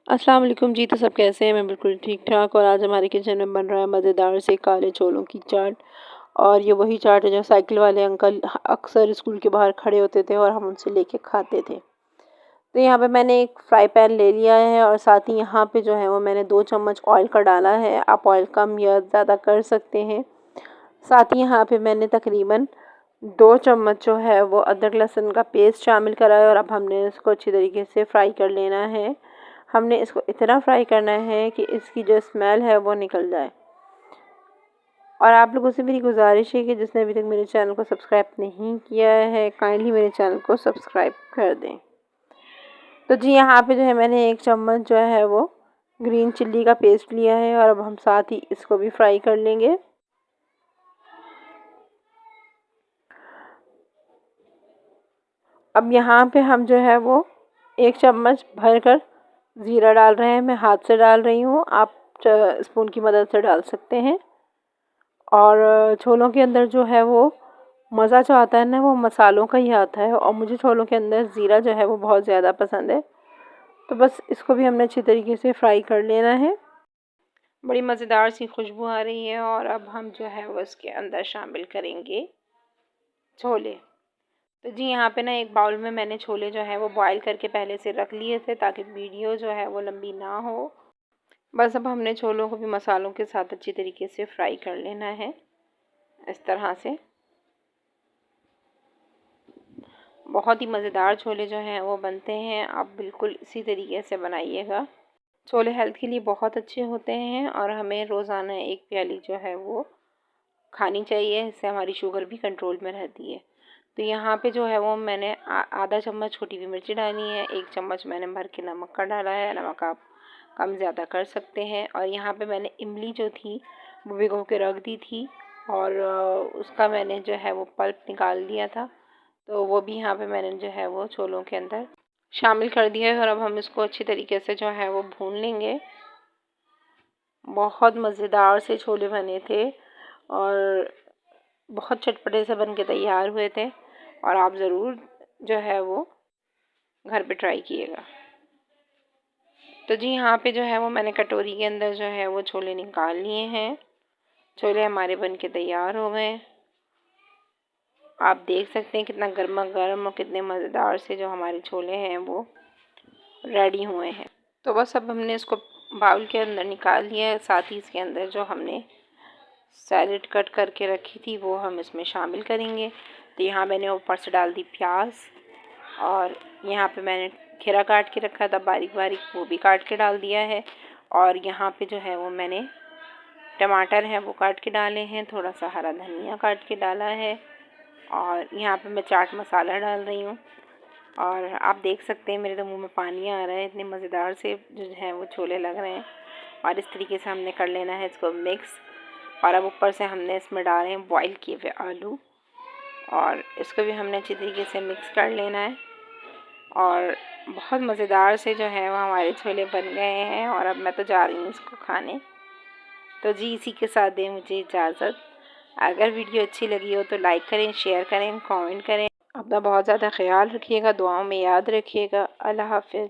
अस्सलाम वालेकुम जी। तो सब कैसे हैं? मैं बिल्कुल ठीक ठाक। और आज हमारे किचन में बन रहा है मज़ेदार से काले छोलों की चाट। और ये वही चाट है जो साइकिल वाले अंकल अक्सर स्कूल के बाहर खड़े होते थे और हम उनसे लेके खाते थे। तो यहाँ पे मैंने एक फ्राई पैन ले लिया है और साथ ही यहाँ पे जो है वो मैंने 2 चम्मच ऑयल का डाला है। आप ऑयल कम या ज़्यादा कर सकते हैं। साथ ही यहाँ पे मैंने तकरीबन 2 चम्मच जो है वो अदरक लहसुन का पेस्ट शामिल करा है और अब हमने इसको अच्छी तरीके से फ्राई कर लेना है। हमने इसको इतना फ्राई करना है कि इसकी जो स्मेल है वो निकल जाए। और आप लोगों से मेरी गुजारिश है कि जिसने अभी तक मेरे चैनल को सब्सक्राइब नहीं किया है काइंडली मेरे चैनल को सब्सक्राइब कर दें। तो जी यहाँ पे जो है मैंने 1 चम्मच जो है वो ग्रीन चिल्ली का पेस्ट लिया है और अब हम साथ ही इसको भी फ्राई कर लेंगे। अब यहाँ पे हम जो है वो 1 चम्मच भर कर ज़ीरा डाल रहे हैं। मैं हाथ से डाल रही हूँ, आप स्पून की मदद से डाल सकते हैं। और छोलों के अंदर जो है वो मज़ा जो आता है ना वो मसालों का ही आता है। और मुझे छोलों के अंदर ज़ीरा जो है वो बहुत ज़्यादा पसंद है। तो बस इसको भी हमने अच्छी तरीके से फ्राई कर लेना है। बड़ी मज़ेदार सी खुशबू आ रही है और अब हम जो है वो इसके अंदर शामिल करेंगे छोले। तो जी यहाँ पे ना एक बाउल में मैंने छोले जो है वो बॉईल करके पहले से रख लिए थे ताकि वीडियो जो है वो लंबी ना हो। बस अब हमने छोलों को भी मसालों के साथ अच्छी तरीके से फ्राई कर लेना है इस तरह से। बहुत ही मज़ेदार छोले जो हैं वो बनते हैं। आप बिल्कुल इसी तरीके से बनाइएगा। छोले हेल्थ के लिए बहुत अच्छे होते हैं और हमें रोज़ाना 1 प्याली जो है वो खानी चाहिए। इससे हमारी शुगर भी कंट्रोल में रहती है। तो यहाँ पे जो है वो मैंने आधा चम्मच छोटी हुई मिर्ची डाली है। 1 चम्मच मैंने भर के नमक का डाला है। नमक आप कम ज़्यादा कर सकते हैं। और यहाँ पे मैंने इमली जो थी वो भिगो के रख दी थी और उसका मैंने जो है वो पल्प निकाल दिया था। तो वो भी यहाँ पे मैंने जो है वो छोलों के अंदर शामिल कर दिया है। और अब हम इसको अच्छी तरीके से जो है वो भून लेंगे। बहुत मज़ेदार से छोले बने थे और बहुत चटपटे से बन के तैयार हुए थे। और आप ज़रूर जो है वो घर पे ट्राई कीजिएगा। तो जी यहाँ पे जो है वो मैंने कटोरी के अंदर जो है वो छोले निकाल लिए हैं। छोले हमारे बन के तैयार हो गए। आप देख सकते हैं कितना गर्मा गर्म और कितने मज़ेदार से जो हमारे छोले हैं वो रेडी हुए हैं। तो बस अब हमने इसको बाउल के अंदर निकाल लिया है। साथ ही इसके अंदर जो हमने सैलेड कट करके रखी थी वो हम इसमें शामिल करेंगे। तो यहाँ मैंने ऊपर से डाल दी प्याज और यहाँ पे मैंने खीरा काट के रखा था बारीक बारीक, वो भी काट के डाल दिया है। और यहाँ पे जो है वो मैंने टमाटर है वो काट के डाले हैं। थोड़ा सा हरा धनिया काट के डाला है और यहाँ पे मैं चाट मसाला डाल रही हूँ। और आप देख सकते हैं मेरे तो मुंह में पानी आ रहा है, इतने मज़ेदार से जो है वो छोले लग रहे हैं। और इस तरीके से हमने कर लेना है इसको मिक्स। और अब ऊपर से हमने इसमें डाले हैं बॉईल किए हुए आलू और इसको भी हमने अच्छी तरीके से मिक्स कर लेना है। और बहुत मज़ेदार से जो है वो हमारे छोले बन गए हैं और अब मैं तो जा रही हूँ इसको खाने। तो जी इसी के साथ दें मुझे इजाज़त। अगर वीडियो अच्छी लगी हो तो लाइक करें, शेयर करें, कमेंट करें। अपना बहुत ज़्यादा ख्याल रखिएगा, दुआओं में याद रखिएगा। अल्लाह हाफ़िज़।